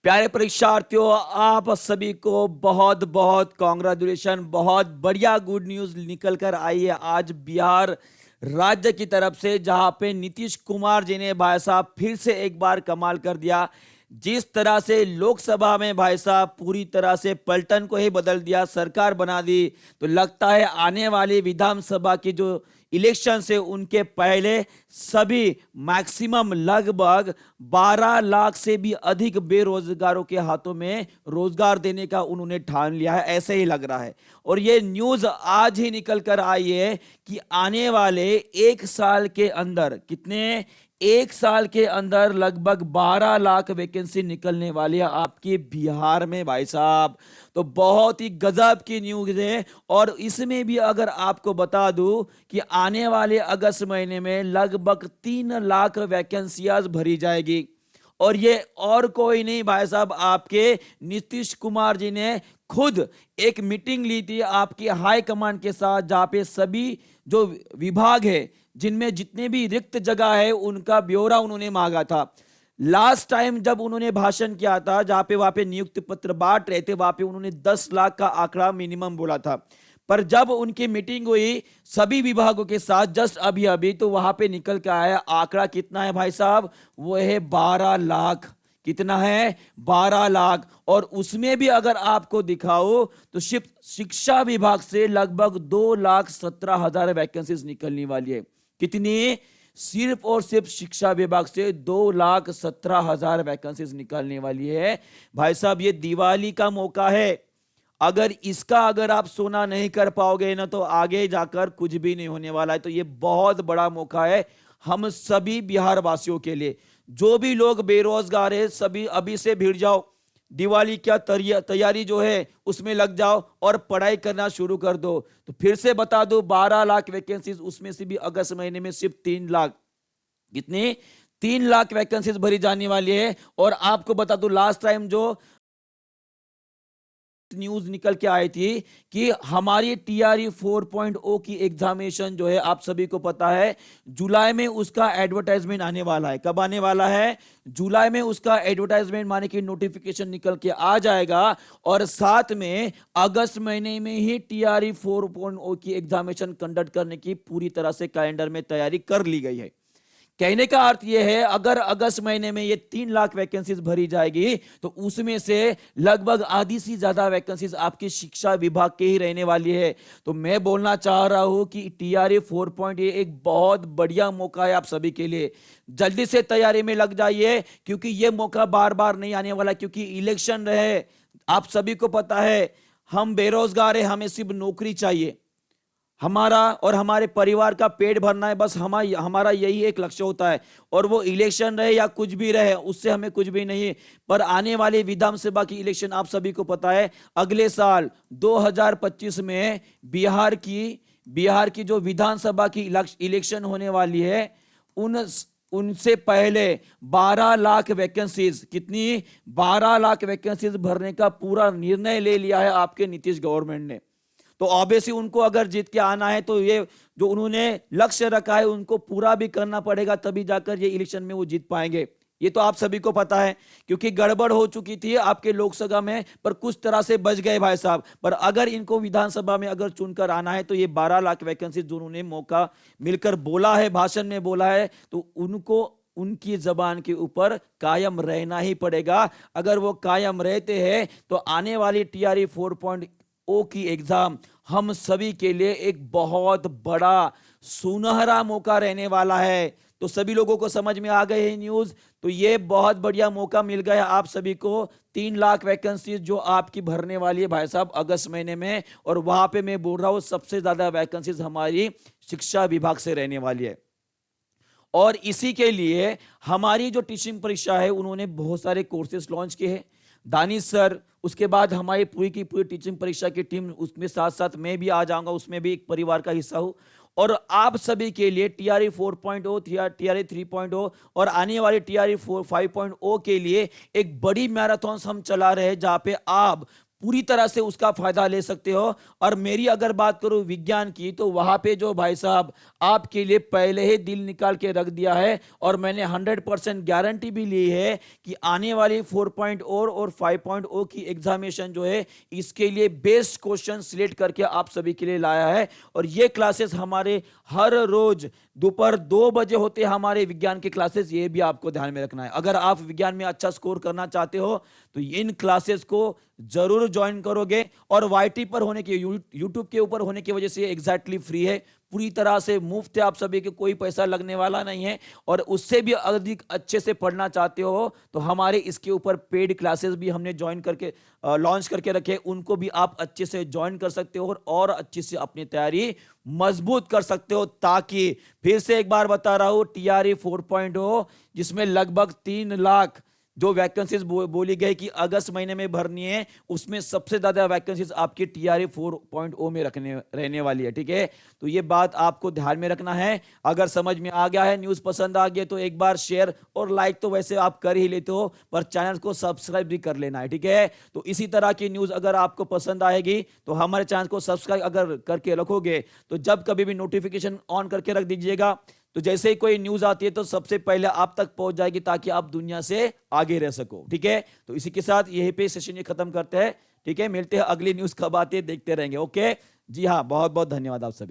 प्यारे परीक्षार्थियों, आप सभी को बहुत बहुत कॉन्ग्रेचुलेशन। बहुत बढ़िया गुड न्यूज निकल कर आई है आज बिहार राज्य की तरफ से, जहां पे नीतीश कुमार जी ने भाई साहब फिर से एक बार कमाल कर दिया। जिस तरह से लोकसभा में भाई साहब पूरी तरह से पलटन को ही बदल दिया, सरकार बना दी, तो लगता है आने वाली विधानसभा की जो इलेक्शन से उनके पहले सभी मैक्सिमम लगभग 12 लाख से भी अधिक बेरोजगारों के हाथों में रोजगार देने का उन्होंने ठान लिया है, ऐसे ही लग रहा है। और ये न्यूज आज ही निकल कर आई है कि आने वाले एक साल के अंदर एक साल के अंदर लगभग 12 लाख वैकेंसी निकलने वाली है आपके बिहार में भाई साहब। तो बहुत ही गजब की न्यूज है। और इसमें भी अगर आपको बता दूं कि आने वाले अगस्त महीने में लगभग 3 लाख वैकेंसियां भरी जाएगी। और ये और कोई नहीं भाई साहब, आपके नीतीश कुमार जी ने खुद एक मीटिंग ली थी आपकी हाई कमांड के साथ, जहां पे सभी जो विभाग है जिनमें जितने भी रिक्त जगह है उनका ब्यौरा उन्होंने मांगा था। लास्ट टाइम जब उन्होंने भाषण किया था, जहां पे वहां पे नियुक्ति पत्र बांट रहे थे, वहां पे उन्होंने 10 लाख का आंकड़ा मिनिमम बोला था। पर जब उनकी मीटिंग हुई सभी विभागों के साथ जस्ट अभी अभी, तो वहां पे निकल के आया आंकड़ा कितना है भाई साहब, वो है 12 लाख। कितना है? 12 लाख। और उसमें भी अगर आपको दिखाओ तो शिक्षा विभाग से लगभग 2,17,000 वैकेंसीज निकलने वाली है। कितनी? सिर्फ और सिर्फ शिक्षा विभाग से 2,17,000 वैकेंसीज निकालने वाली है। भाई साहब, ये दिवाली का मौका है। अगर आप सोना नहीं कर पाओगे ना, तो आगे जाकर कुछ भी नहीं होने वाला है। तो ये बहुत बड़ा मौका है हम सभी बिहार वासियों के लिए। जो भी लोग बेरोजगार है, सभी अभी से भिड़ जाओ। दिवाली क्या तैयारी जो है उसमें लग जाओ और पढ़ाई करना शुरू कर दो। तो फिर से बता दो, 12 लाख वैकेंसीज, उसमें से भी अगस्त महीने में सिर्फ 3 लाख। कितनी? 3 लाख वैकेंसीज भरी जाने वाली है। और आपको बता दो, लास्ट टाइम जो न्यूज निकल के आई थी कि हमारी टीआरई 4.0 की एग्जामिनेशन जो है, आप सभी को पता है, जुलाई में उसका एडवर्टाइजमेंट आने वाला है। कब आने वाला है? जुलाई में उसका एडवर्टाइजमेंट माने कि नोटिफिकेशन निकल के आ जाएगा। और साथ में अगस्त महीने में ही टीआरई 4.0 की एग्जामिनेशन कंडक्ट करने की पूरी तरह से कैलेंडर में तैयारी कर ली गई है। कहने का अर्थ यह है, अगर अगस्त महीने में ये 3 लाख वैकेंसीज भरी जाएगी, तो उसमें से लगभग आधी से ज्यादा वैकेंसीज आपकी शिक्षा विभाग के ही रहने वाली है। तो मैं बोलना चाह रहा हूं कि टीआरई 4.0 एक बहुत बढ़िया मौका है आप सभी के लिए। जल्दी से तैयारी में लग जाइए, क्योंकि यह मौका बार बार नहीं आने वाला। क्योंकि इलेक्शन रहे, आप सभी को पता है, हम बेरोजगार है, हमें सिर्फ नौकरी चाहिए। हमारा और हमारे परिवार का पेट भरना है, बस हमारा यही एक लक्ष्य होता है। और वो इलेक्शन रहे या कुछ भी रहे, उससे हमें कुछ भी नहीं। पर आने वाले विधानसभा की इलेक्शन आप सभी को पता है, अगले साल 2025 में बिहार की जो विधानसभा की इलेक्शन होने वाली है, उनसे पहले 12 लाख वैकेंसीज, कितनी? 12 लाख वैकेंसीज भरने का पूरा निर्णय ले लिया है आपके नीतीश गवर्नमेंट ने। तो ऑब्वियसली उनको अगर जीत के आना है, तो ये जो उन्होंने लक्ष्य रखा है उनको पूरा भी करना पड़ेगा, तभी जाकर ये इलेक्शन में वो जीत पाएंगे। ये तो आप सभी को पता है, क्योंकि गड़बड़ हो चुकी थी आपके लोकसभा में, पर कुछ तरह से बच गए भाई साहब। पर अगर इनको विधानसभा में अगर चुनकर आना है, तो ये 12 लाख वैकेंसी जो उन्होंने मौका मिलकर बोला है, भाषण में बोला है, तो उनको उनकी जबान के ऊपर कायम रहना ही पड़ेगा। अगर वो कायम रहते हैं, तो आने वाली टीआरई 4.0 की एग्जाम हम सभी के लिए एक बहुत बड़ा सुनहरा मौका रहने वाला है। तो सभी लोगों को समझ में आ गए हैं न्यूज। तो ये बहुत बढ़िया मौका मिल गया आप सभी को। 3 लाख वैकेंसी जो आपकी भरने वाली है भाई साहब अगस्त महीने में। और वहां पे मैं बोल रहा हूं, सबसे ज्यादा वैकेंसीज हमारी शिक्षा विभाग से रहने वाली है। और इसी के लिए हमारी जो टीचिंग परीक्षा है, उन्होंने बहुत सारे कोर्सेज लॉन्च किए हैं, दानिश सर। उसके बाद हमारी पूरी की पूरी टीचिंग परीक्षा की टीम, उसमें साथ साथ मैं भी आ जाऊंगा, उसमें भी एक परिवार का हिस्सा हूं। और आप सभी के लिए टीआरई 4.0, टीआरई 3.0 और आने वाली टीआरई 5.0 के लिए एक बड़ी मैराथन हम चला रहे हैं, जहां पे आप पूरी तरह से उसका फायदा ले सकते हो। और मेरी अगर बात करूं विज्ञान की, तो वहां पे जो भाई साहब आपके लिए पहले ही दिल निकाल के रख दिया है, और मैंने 100% गारंटी भी ली है कि आने वाली 4.0 और 5.0 की एग्जामिनेशन जो है, इसके लिए बेस्ट क्वेश्चन सिलेक्ट करके आप सभी के लिए लाया है। और ये क्लासेस हमारे हर रोज दोपहर 2 बजे होते हैं हमारे विज्ञान के क्लासेस, ये भी आपको ध्यान में रखना है। अगर आप विज्ञान में अच्छा स्कोर करना चाहते हो तो इन क्लासेस को जरूर ज्वाइन करोगे। और वाईटी पर होने की, यूट्यूब के ऊपर होने की वजह से एग्जैक्टली फ्री है, पूरी तरह से मुफ्त है, आप सभी के कोई पैसा लगने वाला नहीं है। और उससे भी अधिक अच्छे से पढ़ना चाहते हो तो हमारे इसके ऊपर पेड क्लासेस भी हमने ज्वाइन करके लॉन्च करके रखे, उनको भी आप अच्छे से ज्वाइन कर सकते हो और अच्छे से अपनी तैयारी मजबूत कर सकते हो। ताकि फिर से एक बार बता रहा हूं, टीआरई 4.0 जिसमें लगभग 3 लाख जो वैकेंसीज बोली गई कि अगस्त महीने में भरनी है, उसमें सबसे ज्यादा वैकेंसीज आपकी टीआरई 4.0 में रहने वाली है। ठीक है, तो ये बात आपको ध्यान में रखना है। अगर समझ में आ गया है, न्यूज पसंद आ गया, तो एक बार शेयर और लाइक तो वैसे आप कर ही लेते हो, पर चैनल को सब्सक्राइब भी कर लेना है। ठीक है, तो इसी तरह की न्यूज अगर आपको पसंद आएगी तो हमारे चैनल को सब्सक्राइब अगर करके रखोगे तो जब कभी भी नोटिफिकेशन ऑन करके रख दीजिएगा, तो जैसे ही कोई न्यूज आती है तो सबसे पहले आप तक पहुंच जाएगी, ताकि आप दुनिया से आगे रह सको। ठीक है, तो इसी के साथ यहीं पे सेशन ये खत्म करते हैं। ठीक है, मिलते हैं, अगली न्यूज कब आती है देखते रहेंगे। ओके जी हाँ, बहुत बहुत धन्यवाद आप सभी।